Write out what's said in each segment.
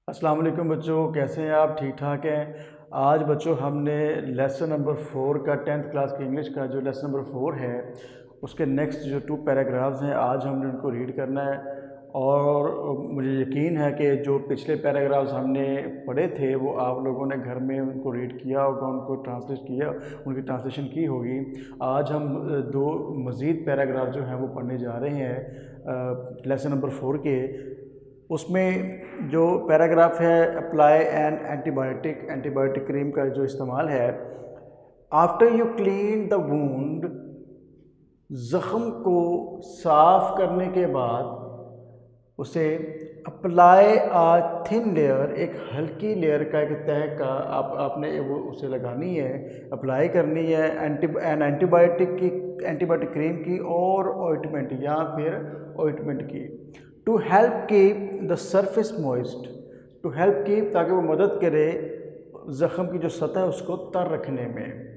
अस्सलाम वालेकुम बच्चों, कैसे हैं आप? ठीक ठाक हैं। आज बच्चों हमने लेसन नंबर 4 का 10th क्लास की इंग्लिश का जो लेसन नंबर 4 है उसके नेक्स्ट जो 2 पैराग्राफ्स हैं आज हमने उनको रीड करना है। और मुझे यकीन है कि जो पिछले पैराग्राफ्स हमने पढ़े थे वो आप लोगों ने घर में उनको रीड किया होगा, उनको ट्रांसलेट किया, उनकी ट्रांसलेशन की होगी। आज हम दो मज़ीद पैराग्राफ जो हैं वो पढ़ने जा रहे हैं लेसन नंबर 4 के। उसमें जो पैराग्राफ है apply an antibiotic, antibiotic cream का जो इस्तेमाल है। After you clean the wound, ज़ख़म को साफ़ करने के बाद उसे अप्लाई आ थिन लेयर, एक हल्की लेयर का, एक तह का आपने वो उसे लगानी है, अप्लाई करनी है एंटीबायोटिक की, एंटीबायोटिक क्रीम की और ऑइंटमेंट या फिर ऑइंटमेंट की। To help keep the surface moist, to help keep ताकि वो मदद करे ज़ख़म की जो सतह है उसको तर रखने में।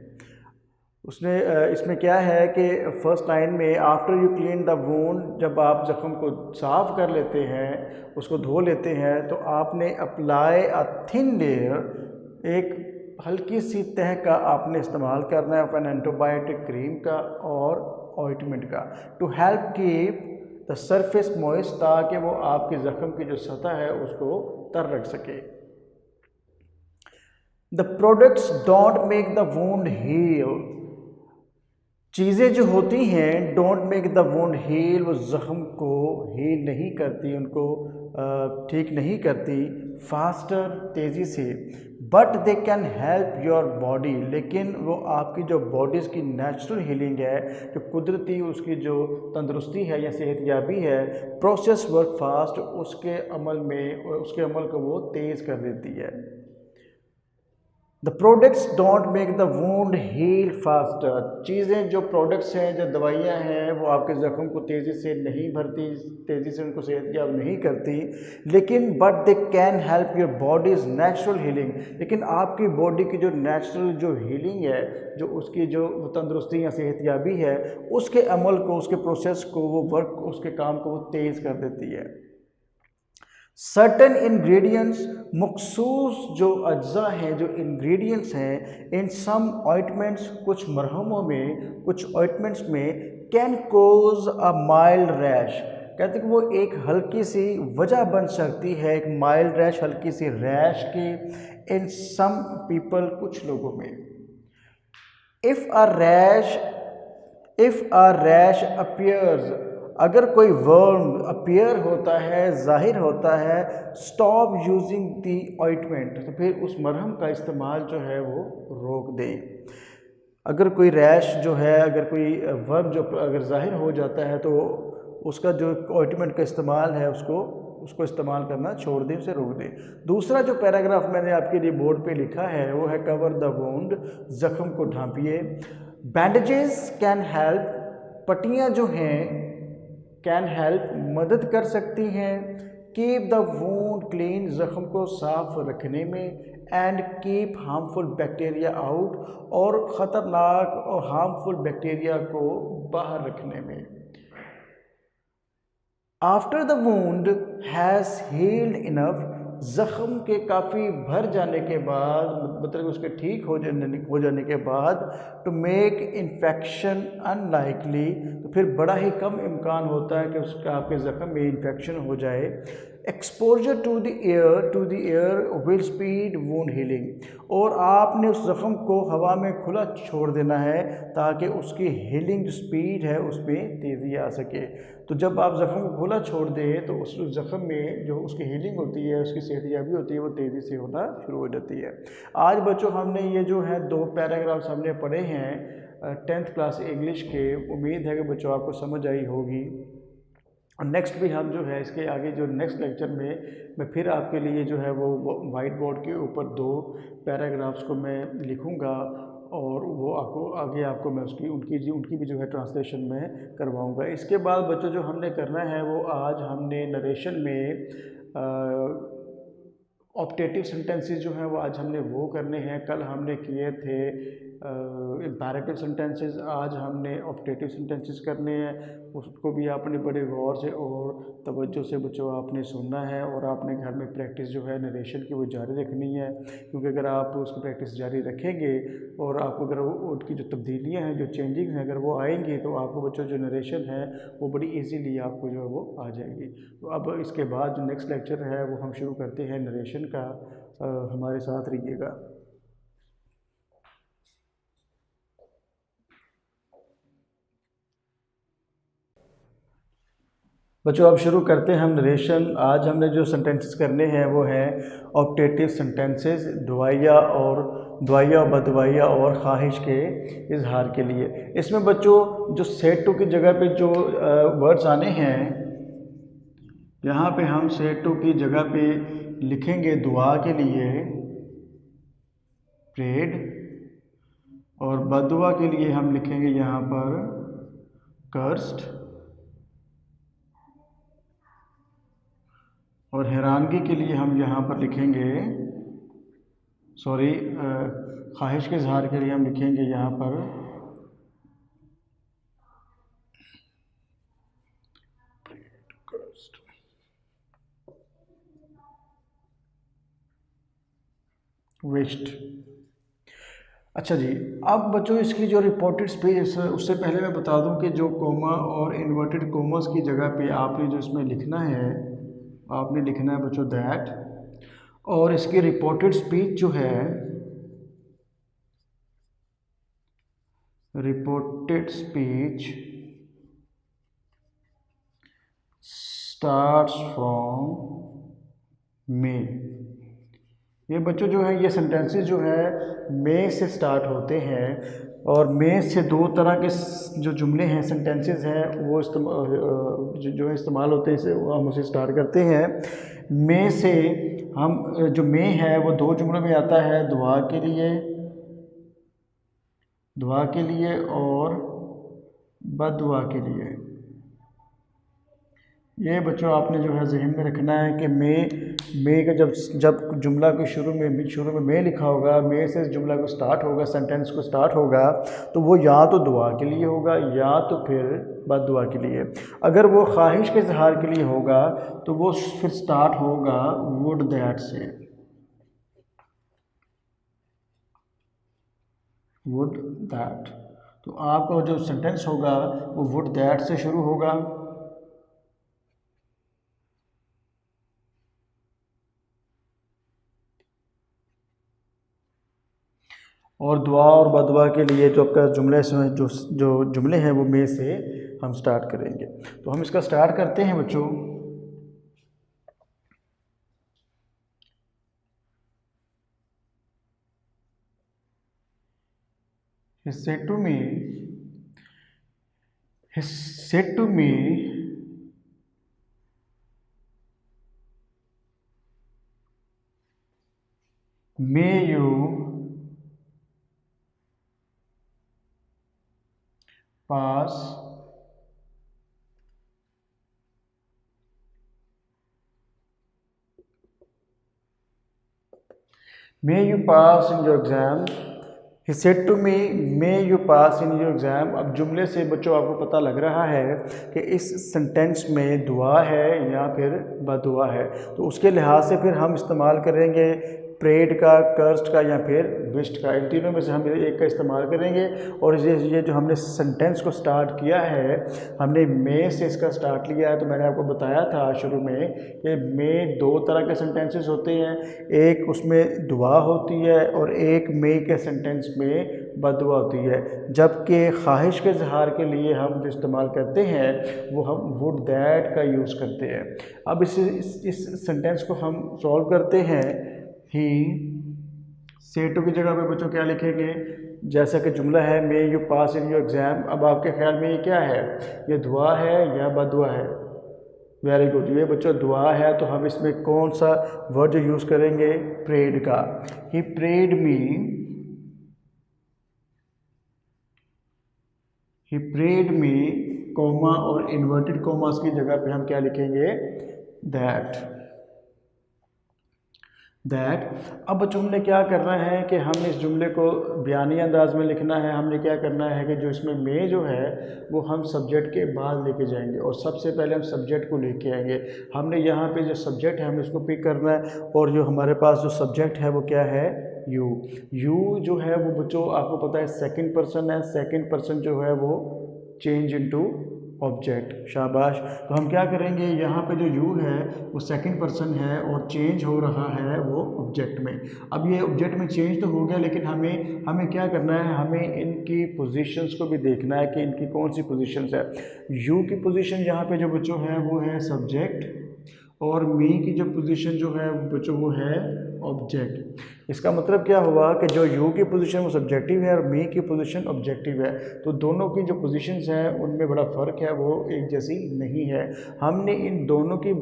उसने इसमें क्या है कि फर्स्ट लाइन में after you clean the wound, जब आप ज़ख़म को साफ़ कर लेते हैं, उसको धो लेते हैं, तो आपने अप्लाई अ थिन लेयर, एक हल्की सी तह का आपने इस्तेमाल करना है एन एंटीबायोटिक क्रीम का और ऑइंटमेंट का। To help keep the surface moist, ताकि वो आपके ज़ख़म की जो सतह है उसको तर रख सके। The products don't make the wound heal, चीज़ें जो होती हैं don't make the wound heal, वो ज़ख़म को हील नहीं करती, उनको ठीक नहीं करती फास्टर, तेज़ी से। But they can help your body, लेकिन वो आपकी जो बॉडीज़ की नेचुरल हीलिंग है, जो कुदरती उसकी जो तंदुरुस्ती है या सेहतयाबी है, प्रोसेस वर्क फास्ट, उसके अमल को वो तेज़ कर देती है। The products don't make the wound heal faster, चीज़ें जो प्रोडक्ट्स हैं, जो दवाइयाँ हैं, वो आपके ज़ख्म को तेज़ी से नहीं भरती, तेज़ी से उनको सेहतयाब नहीं करती, लेकिन but they can help your bodies natural healing, लेकिन आपकी बॉडी की जो नेचुरल जो हीलिंग है, जो उसकी जो तंदुरुस्ती या सेहतयाबी है, उसके अमल को, उसके प्रोसेस को, वो वर्क, उसके काम को वो तेज़ कर देती है। सर्टन इंग्रेडिएंट्स, मखसूस जो अज्जा हैं, जो इंग्रेडिएंट्स हैं, इन सम ऑइंटमेंट्स, कुछ मरहमों में, कुछ ऑइंटमेंट्स में, can cause a mild rash, कहते कि वो एक हल्की सी वजह बन सकती है, एक माइल्ड रैश, हल्की सी रैश की। इन सम पीपल, कुछ लोगों में। इफ़ अ रैश अपीयर्स, अगर कोई वर्म अपीयर होता है, ज़ाहिर होता है, स्टॉप यूजिंग दी ऑइंटमेंट, तो फिर उस मरहम का इस्तेमाल जो है वो रोक दें। अगर कोई रैश जो है, अगर कोई वर्म जो अगर ज़ाहिर हो जाता है, तो उसका जो ऑइंटमेंट का इस्तेमाल है उसको इस्तेमाल करना छोड़ दें, उसे रोक दें। दूसरा जो पैराग्राफ मैंने आपके लिए बोर्ड पे लिखा है वो है कवर द वुंड, ज़ख्म को ढांपिए। बैंडेजेस कैन हेल्प, पट्टियाँ जो हैं कैन हेल्प, मदद कर सकती हैं। कीप द वूंड क्लीन, ज़ख्म को साफ रखने में। And keep harmful bacteria out, और ख़तरनाक और हार्मफुल बैक्टीरिया को बाहर रखने में। After the wound has healed enough, ज़ख़म के काफ़ी भर जाने के बाद, मतलब उसके ठीक हो जाने के बाद, टू मेक इन्फेक्शन अनलाइकली, तो फिर बड़ा ही कम इम्कान होता है कि उसका आपके ज़ख़म में इन्फेक्शन हो जाए। Exposure to the air will speed wound healing, और आपने उस ज़ख़म को हवा में खुला छोड़ देना है ताकि उसकी हीलिंग जो स्पीड है उसमें तेज़ी आ सके। तो जब आप ज़ख़म को खुला छोड़ दें तो उस ज़ख़म में जो उसकी हीलिंग होती है, उसकी सेहतयाबी होती है, वो तेज़ी से होना शुरू हो जाती है। आज बच्चों हमने ये जो है 2 पैराग्राफ्स हमने पढ़े हैं 10th क्लास इंग्लिश के। उम्मीद है कि बच्चों आपको समझ आई होगी। और नेक्स्ट भी हम जो है इसके आगे जो नेक्स्ट लेक्चर में मैं फिर आपके लिए जो है वो वाइट बोर्ड के ऊपर 2 पैराग्राफ्स को मैं लिखूँगा, और वो आपको मैं उनकी भी जो है ट्रांसलेशन में करवाऊँगा। इसके बाद बच्चों जो हमने करना है वो आज हमने नरेशन में ऑप्टेटिव सेंटेंसेस जो हैं वो आज हमने वो करने हैं। कल हमने किए थे इम्पेरेटिव सेंटेंसेस, आज हमने ऑप्टेटिव सेंटेंसेस करने हैं। उसको भी आपने बड़े गौर से और तवज्जो से बच्चों आपने सुनना है और आपने घर में प्रैक्टिस जो है नरेशन की वो जारी रखनी है, क्योंकि अगर आप उसकी प्रैक्टिस जारी रखेंगे और आपको अगर उनकी जो तब्दीलियाँ हैं, जो चेंजिंग हैं, अगर वो आएंगी तो आपको बच्चों जो नरेशन है वो बड़ी ईजीली आपको जो है वो आ जाएगी। तो अब इसके बाद जो नेक्स्ट लेक्चर है वो हम शुरू करते हैं नरेशन का। हमारे साथ रहिएगा। बच्चों अब शुरू करते हैं हम नरेशन। आज हमने जो सेंटेंसेस करने हैं वो हैं ऑप्टेटिव सेंटेंसेस, दुआया और बदवाइया और ख्वाहिश के इजहार के लिए। इसमें बच्चों जो सेड टू की जगह पे जो वर्ड्स आने हैं, यहाँ पे हम सेड टू की जगह पे लिखेंगे दुआ के लिए प्रेड, और बदुआ के लिए हम लिखेंगे यहाँ पर कर्स्ड, और हैरानगी के लिए हम यहाँ पर लिखेंगे ख्वाहिश के इजहार के लिए हम लिखेंगे यहाँ पर वेस्ट। अच्छा जी, अब बच्चों इसकी जो रिपोर्टेड स्पेस, उससे पहले मैं बता दूं कि जो कोमा और इन्वर्टेड कोमास की जगह पे आपने जो इसमें लिखना है, आपने लिखना है बच्चों दैट, और इसकी रिपोर्टेड स्पीच जो है, reported speech starts from May. ये बच्चों जो है ये सेंटेंसेस जो है मे से स्टार्ट होते हैं, और मे से दो तरह के जो जुमले हैं, सेंटेंसेस हैं, वो जो इस्तेमाल होते हैं, इसे हम उसे स्टार्ट करते हैं। मे से हम जो मे है वो दो जुमलों में आता है, दुआ के लिए और बदुआ के लिए। ये बच्चों आपने जो है जहन में रखना है कि मे का जब जुमला को शुरू में मे लिखा होगा, मे से जुमला को स्टार्ट होगा, सेंटेंस को स्टार्ट होगा, तो वो या तो दुआ के लिए होगा या तो फिर बददुआ के लिए। अगर वो ख्वाहिश के इजहार के लिए होगा तो वो फिर स्टार्ट होगा वुड दैट से, वुड दैट। तो आपका जो सेंटेंस होगा वो वुड दैट से शुरू होगा, और दुआ और बदुआ के लिए जो आपका जुमले जो जुमले हैं वो में से हम स्टार्ट करेंगे। तो हम इसका स्टार्ट करते हैं बच्चों। He said to me, may you pass in your exam। He said to me, may you pass in your exam। अब जुमले से बच्चों आपको पता लग रहा है कि इस सेंटेंस में दुआ है या फिर बदुआ है, तो उसके लिहाज से फिर हम इस्तेमाल करेंगे प्रेड का, कर्स्ड का या फिर विश्ड का। इन तीनों में से हम एक का इस्तेमाल करेंगे। और ये जो हमने सेंटेंस को स्टार्ट किया है, हमने मे से इसका स्टार्ट लिया है। तो मैंने आपको बताया था शुरू में कि मे दो तरह के सेंटेंसेस होते हैं, एक उसमें दुआ होती है और एक मे के सेंटेंस में बदुआ होती है। जबकि ख्वाहिश के इजहार के लिए हम जो इस्तेमाल करते हैं वो हम वुड दैट का यूज़ करते हैं। अब इस सेंटेंस को हम सॉल्व करते हैं। ही से टू की जगह पे बच्चों क्या लिखेंगे, जैसा कि जुमला है may you pass in your exam. अब आपके ख्याल में ये क्या है, ये दुआ है या बदुआ है? वेरी गुड, ये बच्चों दुआ है। तो हम इसमें कौन सा वर्ड यूज़ करेंगे, प्रेड का। He prayed me, he prayed me, comma और इन्वर्टेड कोमास की जगह पे हम क्या लिखेंगे, दैट। दैट। अब बच्चों हमने क्या करना है कि हमने इस जुमले को बयानी अंदाज में लिखना है। हमने क्या करना है कि जो इसमें मे जो है वो हम सब्जेक्ट के बाद लेके जाएंगे और सबसे पहले हम सब्जेक्ट को लेके आएंगे। हमने यहाँ पे जो सब्जेक्ट है हमें इसको पिक करना है और जो हमारे पास जो सब्जेक्ट है वो क्या है, यू। यू जो है वो बच्चों आपको पता है सेकंड पर्सन है। सेकंड पर्सन जो है वो चेंज इनटू ऑब्जेक्ट। शाबाश। तो हम क्या करेंगे, यहाँ पे जो यू है वो सेकंड पर्सन है और चेंज हो रहा है वो ऑब्जेक्ट में। अब ये ऑब्जेक्ट में चेंज तो हो गया, लेकिन हमें क्या करना है, हमें इनकी पोजीशंस को भी देखना है कि इनकी कौन सी पोजीशंस है। यू की पोजीशन यहाँ पे जो बच्चों है वो है सब्जेक्ट और मी की जो पोजीशन जो है बच्चों वो है ऑब्जेक्ट। इसका मतलब क्या हुआ कि जो यू की पोजीशन वो सब्जेक्टिव है और मी की पोजीशन ऑब्जेक्टिव है। तो दोनों की जो पोजीशंस हैं उनमें बड़ा फ़र्क है, वो एक जैसी नहीं है। हमने इन दोनों की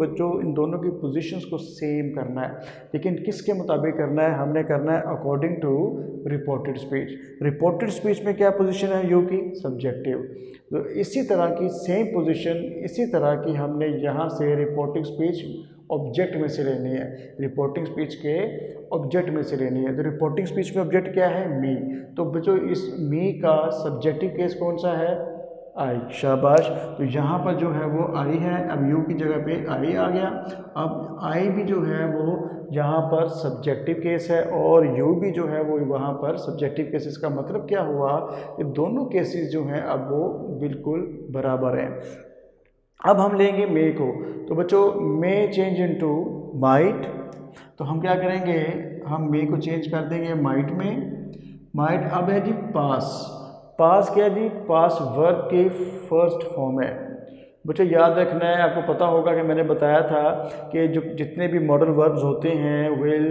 पोजीशंस को सेम करना है, लेकिन किसके मुताबिक करना है, हमने करना है according to reported speech. Reported speech में क्या पोजीशन है, यू की सब्जेक्टिव। तो इसी तरह की सेम पोजीशन इसी तरह की हमने यहाँ से रिपोर्टिंग स्पीच ऑब्जेक्ट में से लेनी है। रिपोर्टिंग स्पीच के ऑब्जेक्ट में से लेनी है। तो रिपोर्टिंग स्पीच में ऑब्जेक्ट क्या है, मी। तो बच्चों इस मी का सब्जेक्टिव केस कौन सा है, आई। शाबाश। तो यहाँ पर जो है वो आई है, अब यू की जगह पे आई आ गया। अब आई भी जो है वो यहाँ पर सब्जेक्टिव केस है और यू भी जो है वो वहाँ पर सब्जेक्टिव केस। इसका मतलब क्या हुआ कि दोनों केसेस जो हैं अब वो बिल्कुल बराबर हैं। अब हम लेंगे मे को। तो बच्चों मे चेंज इनटू माइट। तो हम क्या करेंगे, हम मे को चेंज कर देंगे माइट में। माइट अब है जी पास। पास क्या है जी, पास वर्ब की फर्स्ट फॉर्म है। बच्चों याद रखना है, आपको पता होगा कि मैंने बताया था कि जो जितने भी मॉडल वर्ब्स होते हैं, विल,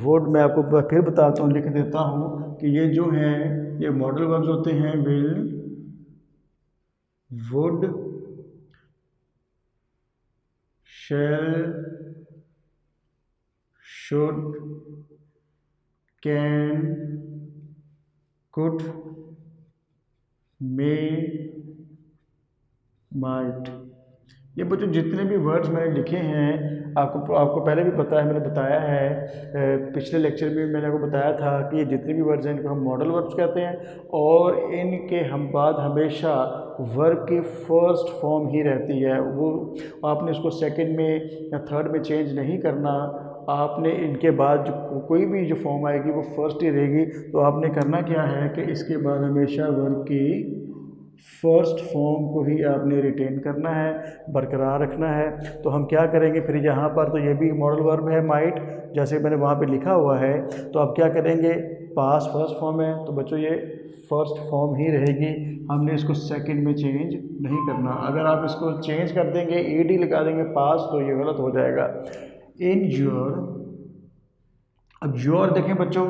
वुड, मैं आपको फिर बताता हूँ, लिख देता हूँ कि ये जो हैं ये मॉडल वर्ब्स होते हैं, will, would, shall, should, can, could, may, might। ये बच्चों जितने भी वर्ड्स मैंने लिखे हैं आपको पहले भी पता है, मैंने बताया है पिछले लेक्चर में मैंने आपको बताया था कि ये जितने भी वर्ड्स हैं इनको हम मॉडल वर्ड्स कहते हैं और इनके हम बाद हमेशा वर्ब की फर्स्ट फॉर्म ही रहती है। वो आपने इसको सेकंड में या थर्ड में चेंज नहीं करना। आपने इनके बाद जो कोई भी जो फॉर्म आएगी वो फर्स्ट ही रहेगी। तो आपने करना क्या है कि इसके बाद हमेशा वर्ब की फर्स्ट फॉर्म को ही आपने रिटेन करना है, बरकरार रखना है। तो हम क्या करेंगे फिर यहाँ पर, तो ये भी मॉडल वर्ब है माइट, जैसे मैंने वहाँ पे लिखा हुआ है। तो अब क्या करेंगे, पास फर्स्ट फॉर्म है तो बच्चों ये फर्स्ट फॉर्म ही रहेगी, हमने इसको सेकंड में चेंज नहीं करना। अगर आप इसको चेंज कर देंगे, ईडी लगा देंगे पास, तो ये गलत हो जाएगा। इन योर, अब योर देखें बच्चों,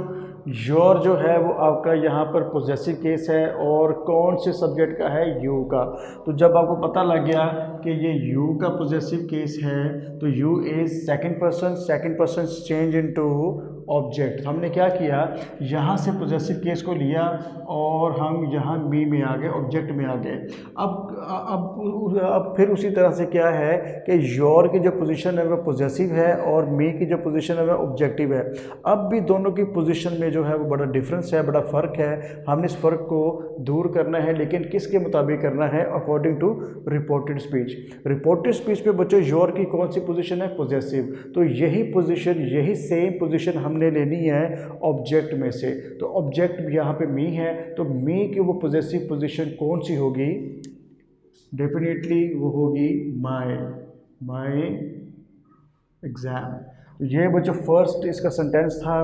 योर जो है वो आपका यहाँ पर पोजेसिव केस है और कौन से सब्जेक्ट का है, यू का। तो जब आपको पता लग गया कि ये यू का पोजेसिव केस है तो you is second person change into object. हमने क्या किया, यहाँ से पोजेसिव केस को लिया और हम यहाँ मी में आ गए, ऑब्जेक्ट में आ गए। अब फिर उसी तरह से क्या है कि योर की जो पोजीशन है वो पोजेसिव है और मी की जो पोजीशन है वो ऑब्जेक्टिव है। अब भी दोनों की पोजीशन में जो है वो बड़ा डिफरेंस है, बड़ा फ़र्क है। हमने इस फ़र्क को दूर करना है, लेकिन किसके मुताबिक करना है, according to reported speech. Reported speech पे बच्चों योर की कौन सी पोजीशन है, पोजेसिव। तो यही पोजीशन, यही सेम पोजीशन हमने लेनी है ऑब्जेक्ट में से। तो ऑब्जेक्ट यहाँ पे मी है, तो मी की वो पोजेसिव पोजीशन कौन सी होगी, डेफिनेटली वो होगी माई एग्ज़ाम। ये बच्चों फर्स्ट इसका सेंटेंस था,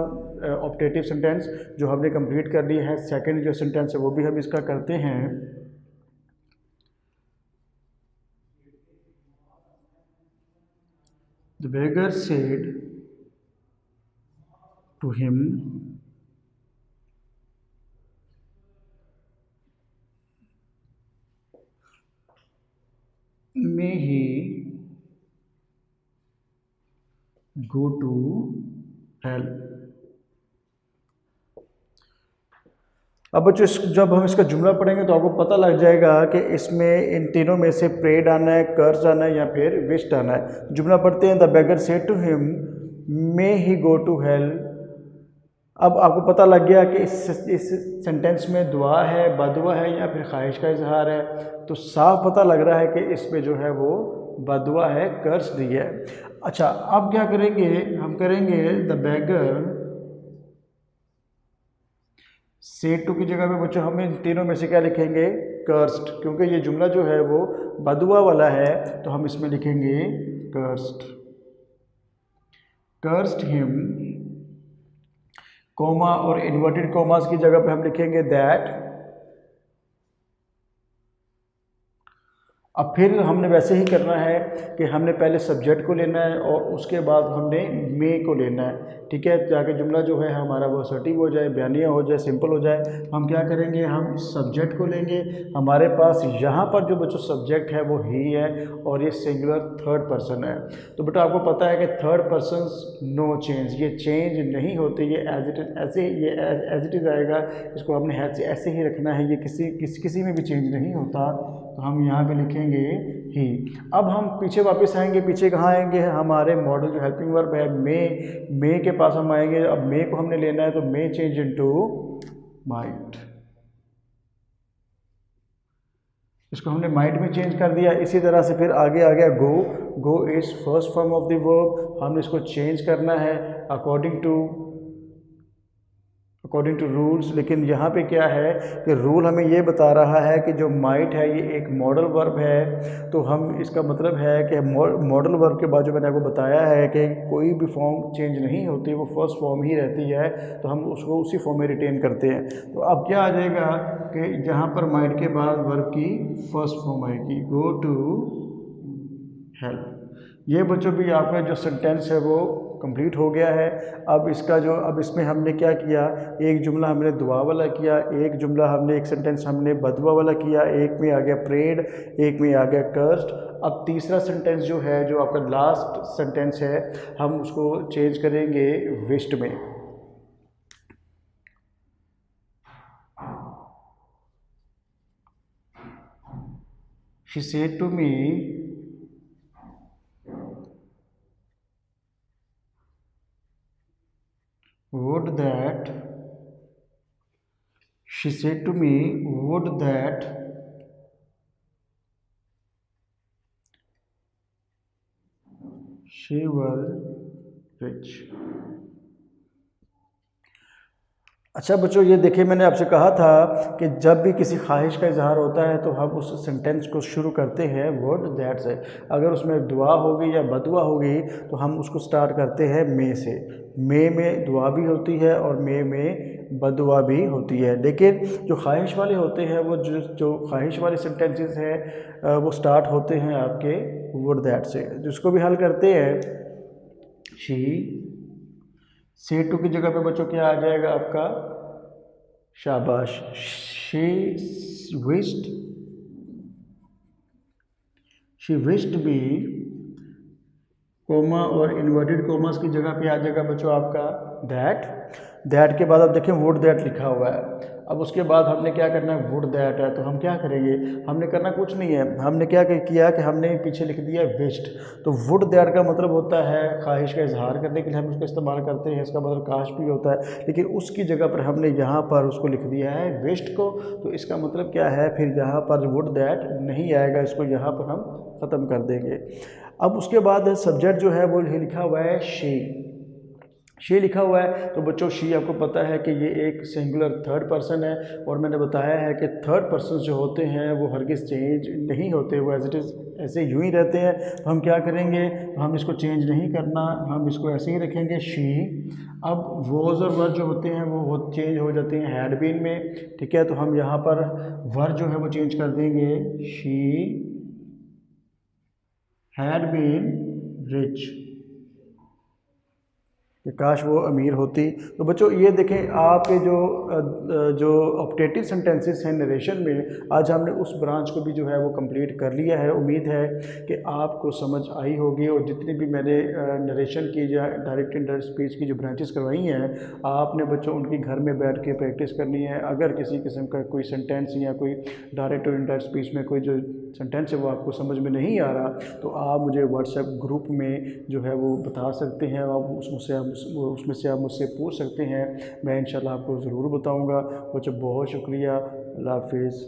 ऑप्टेटिव सेंटेंस, जो हमने कंप्लीट कर लिया है। सेकंड जो सेंटेंस है वो भी हम इसका करते हैं। The beggar said to him, may he go to hell। अब बच्चों जब हम इसका जुमला पढ़ेंगे तो आपको पता लग जाएगा कि इसमें इन तीनों में से प्रेड आना है, कर्ज आना है या फिर विश्ड आना है। जुमला पढ़ते हैं, the beggar said to him, may he go to hell. अब आपको पता लग गया कि इस सेंटेंस में दुआ है, बदुआ है या फिर ख्वाहिश का इजहार है। तो साफ पता लग रहा है कि इसमें जो है वो बदुआ है, कर्स दी है। अच्छा, अब क्या करेंगे, हम करेंगे द बेगर सेड टू की जगह पे बच्चों हम इन तीनों में से क्या लिखेंगे, कर्स्ड, क्योंकि ये जुमला जो है वो बदुआ वाला है तो हम इसमें लिखेंगे कर्स्ड। कर्स्ड हिम, कोमा और इन्वर्टेड कोमास की जगह पे हम लिखेंगे दैट। अब फिर हमने वैसे ही करना है कि हमने पहले सब्जेक्ट को लेना है और उसके बाद हमने मे को लेना है, ठीक है, ताकि जुमला जो है हमारा वो असर्टिव हो जाए, बयानिया हो जाए, सिंपल हो जाए। हम क्या करेंगे, हम सब्जेक्ट को लेंगे। हमारे पास यहाँ पर जो बच्चों सब्जेक्ट है वो ही है और ये सिंगुलर थर्ड पर्सन है। तो बेटा आपको पता है कि थर्ड पर्सन नो चेंज, ये चेंज नहीं होती, ये एज इट इज ऐसे, ये एज इट इज़ आएगा। इसको हमने ऐसे ही रखना है, ये किसी में भी चेंज नहीं होता। तो हम यहाँ पे लिखेंगे ही। अब हम पीछे वापस आएंगे, पीछे कहाँ आएंगे, हमारे मॉडल जो हेल्पिंग वर्ब है मे के पास हम आएंगे। अब मे को हमने लेना है तो मे चेंज इनटू माइट, इसको हमने माइट में चेंज कर दिया। इसी तरह से फिर आगे आ गया go is first form of the verb, हमने इसको चेंज करना है अकॉर्डिंग टू रूल्स। लेकिन यहाँ पे क्या है कि रूल हमें ये बता रहा है कि जो माइट है ये एक मॉडल वर्ब है। तो हम इसका मतलब है कि मॉडल वर्ब के बाद जो मैंने आपको बताया है कि कोई भी फॉर्म चेंज नहीं होती, वो फर्स्ट फॉर्म ही रहती है, तो हम उसको उसी फॉर्म में रिटेन करते हैं। तो अब क्या आ जाएगा कि जहाँ पर माइट के बाद वर्ब की फर्स्ट फॉर्म आएगी गो टू हेल्प। ये बच्चों भी आपका जो सेंटेंस है वो कंप्लीट हो गया है। अब इसमें हमने क्या किया, एक जुमला हमने दुआ वाला किया, एक जुमला हमने एक सेंटेंस हमने बदुआ वाला किया, एक में आ गया प्रेड, एक में आ गया कर्स्ड। अब तीसरा सेंटेंस जो है, जो आपका लास्ट सेंटेंस है, हम उसको चेंज करेंगे विश्ड में। She said to me would that she said to me would that she were rich। अच्छा बच्चों, ये देखिए मैंने आपसे कहा था कि जब भी किसी ख्वाहिश का इजहार होता है तो हम उस सेंटेंस को शुरू करते हैं वर्ड दैट से। अगर उसमें दुआ होगी या बदुआ होगी तो हम उसको स्टार्ट करते हैं मे से। मे में दुआ भी होती है और मे में बदुआ भी होती है। लेकिन जो ख्वाहिश वाले होते हैं, वो जो ख्वाहिश वाले सेंटेंसेस हैं वो स्टार्ट होते हैं आपके वर्ड दैट से। जिसको भी हल करते हैं, शी सी टू की जगह पे बच्चों क्या आ जाएगा आपका, शाबाश, शी विश्ड बी, कोमा और इन्वर्टेड कोमास की जगह पे आ जाएगा बच्चों आपका दैट के बाद अब देखें वुड दैट लिखा हुआ है। अब उसके बाद हमने क्या करना है, वुड दैट है तो हम क्या करेंगे, हमने करना कुछ नहीं है, हमने क्या किया कि हमने पीछे लिख दिया विश्ड। तो वुड दैट का मतलब होता है ख्वाहिश का इजहार करने के लिए हम उसका इस्तेमाल करते हैं, इसका मतलब काश भी होता है। लेकिन उसकी जगह पर हमने यहाँ पर उसको लिख दिया है विश्ड को, तो इसका मतलब क्या है, फिर यहाँ पर वुड दैट नहीं आएगा, इसको यहाँ पर हम ख़त्म कर देंगे। अब उसके बाद सब्जेक्ट जो है वो लिखा हुआ है शी लिखा हुआ है। तो बच्चों शी आपको पता है कि ये एक सिंगुलर थर्ड पर्सन है और मैंने बताया है कि थर्ड पर्सन जो होते हैं वो हरगिज़ चेंज नहीं होते, वो एज इट इज़ ऐसे यूँ ही रहते हैं। तो हम क्या करेंगे, हम इसको चेंज नहीं करना, हम इसको ऐसे ही रखेंगे शी। अब वोज और वर जो होते हैं वो चेंज हो जाते हैं हैड बीन में, ठीक है। तो हम यहाँ पर वर जो है वो चेंज कर देंगे, शी हैड बीन रिच। कि काश वो अमीर होती। तो बच्चों ये देखें आपके जो ऑप्टेटिव सेंटेंसेस हैं नरेशन में, आज हमने उस ब्रांच को भी जो है वो कंप्लीट कर लिया है। उम्मीद है कि आपको समझ आई होगी, और जितनी भी मैंने नरेशन की या डायरेक्ट इनडायरेक्ट स्पीच की जो ब्रांचेस करवाई हैं, आपने बच्चों उनकी घर में बैठ के प्रैक्टिस करनी है। अगर किसी किस्म का कोई सेंटेंस या कोई डायरेक्ट और इनडायरेक्ट स्पीच में कोई जो सेंटेंस है वो आपको समझ में नहीं आ रहा, तो आप मुझे व्हाट्सएप ग्रुप में जो है वो बता सकते हैं। आप उसमें से आप मुझसे पूछ सकते हैं, मैं इंशाल्लाह आपको ज़रूर बताऊंगा। बच्चों बहुत शुक्रिया, अल्लाह हाफिज़।